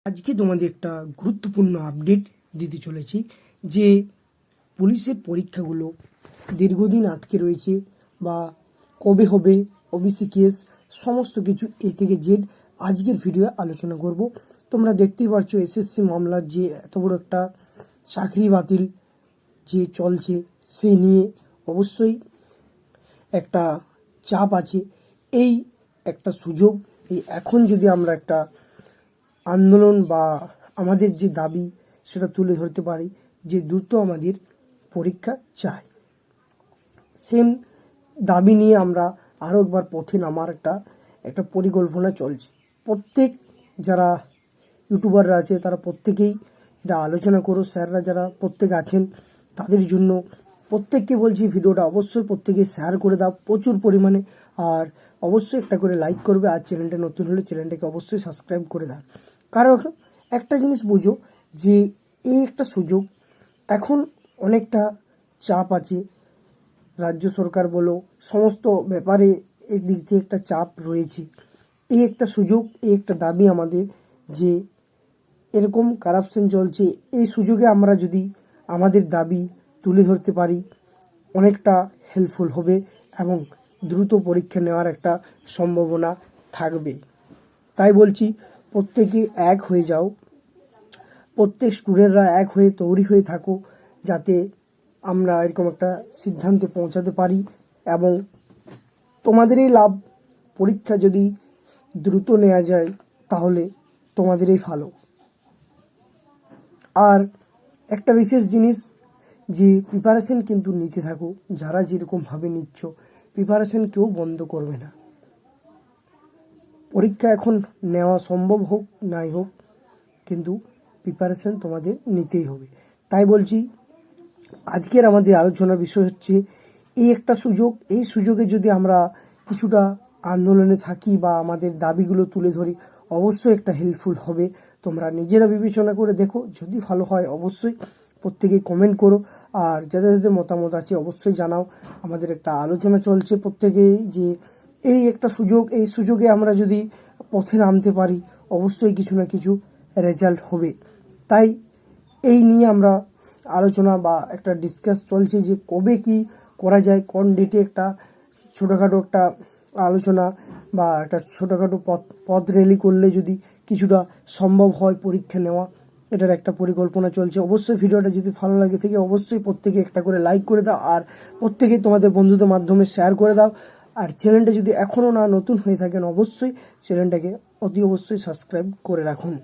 আজকে তোমাদের একটা গুরুত্বপূর্ণ আপডেট দিতে চলেছি যে পুলিশের পরীক্ষাগুলো দীর্ঘদিন আটকে রয়েছে বা কবে হবে, ওবিসি কেস, সমস্ত কিছু এ থেকে জেড আজকের ভিডিও আলোচনা করব। তোমরা দেখতেই পাচ্ছ এসএসসি মামলার যে এত বড় একটা চাকরি বাতিল যে চলছে, সেই নিয়ে অবশ্যই একটা চাপ আছে। এই একটা সুযোগ, এই এখন যদি আমরা একটা আন্দোলন বা আমাদের যে দাবি সেটা তুলে ধরতে পারি যে দ্রুত আমাদের পরীক্ষা চাই, সেম দাবি নিয়ে আমরা আরও একবার পথে নামার একটা পরিকল্পনা চলছে। প্রত্যেক যারা ইউটিউবাররা আছে তারা প্রত্যেকেই এটা আলোচনা করো, স্যাররা যারা প্রত্যেক আছেন তাদের জন্য প্রত্যেককে বলছি ভিডিওটা অবশ্যই প্রত্যেকে শেয়ার করে দাও প্রচুর পরিমাণে, আর অবশ্যই একটা করে লাইক করবে, আর চ্যানেলটা নতুন হলে চ্যানেলটাকে অবশ্যই সাবস্ক্রাইব করে দাও। কারণ একটা জিনিস বুঝো যে এই একটা সুযোগ, এখন অনেকটা চাপ আছে, রাজ্য সরকার বলো সমস্ত ব্যাপারে এই দিক থেকে একটা চাপ রয়েছে। এই একটা সুযোগ, এই একটা দাবি আমাদের যে এরকম কারাপশন চলছে, এই সুযোগে আমরা যদি আমাদের দাবি তুলে ধরতে পারি অনেকটা হেল্পফুল হবে এবং দ্রুত পরীক্ষা নেওয়ার একটা সম্ভাবনা থাকবে। তাই বলছি প্রত্যেকে এক হয়ে যাও, প্রত্যেক স্টুডেন্টরা এক হয়ে তৈরি হয়ে থাকো, যাতে আমরা এরকম একটা সিদ্ধান্তে পৌঁছাতে পারি এবং তোমাদেরই লাভ। পরীক্ষা যদি দ্রুত নেওয়া যায় তাহলে তোমাদেরই ভালো। আর একটা বিশেষ জিনিস যে প্রিপারেশন কিন্তু নিতে থাকো, যারা যেরকমভাবে নিচ্ছ প্রিপারেশন কেউ বন্ধ করবে না। পরীক্ষা এখন নেওয়া সম্ভব হোক নাই হোক, কিন্তু প্রিপারেশন তোমাদের নিতেই হবে। তাই বলছি আজকের আমাদের আলোচনার বিষয় হচ্ছে এই একটা সুযোগ, এই সুযোগে যদি আমরা কিছুটা আন্দোলনে থাকি বা আমাদের দাবিগুলো তুলে ধরি অবশ্যই একটা হেল্পফুল হবে। তোমরা নিজেরা বিবেচনা করে দেখো, যদি ভালো হয় অবশ্যই প্রত্যেকেই কমেন্ট করো, আর যাদের যাদের মতামত আছে অবশ্যই জানাও। আমাদের একটা আলোচনা চলছে প্রত্যেকেই যে এই একটা সুযোগ, এই সুযোগে আমরা যদি পথে নামতে পারি অবশ্যই কিছু না কিছু রেজাল্ট হবে। তাই এই নিয়ে আমরা আলোচনা বা একটা ডিসকাস চলছে যে কবে কি করা যায়, কোন ডেটে একটা ছোটোখাটো একটা আলোচনা বা একটা ছোটোখাটো পথ র্যালি করলে যদি কিছুটা সম্ভব হয় পরীক্ষা নেওয়া, এটার একটা পরিকল্পনা চলছে। অবশ্যই ভিডিওটা যদি ভালো লাগে থেকে অবশ্যই প্রত্যেকে একটা করে লাইক করে দাও, আর প্রত্যেকেই তোমাদের বন্ধুদের মাধ্যমে শেয়ার করে দাও। আর চ্যানেলটা যদি এখনও না নতুন হয়ে থাকেন অবশ্যই চ্যানেলটাকে অতি অবশ্যই সাবস্ক্রাইব করে রাখুন।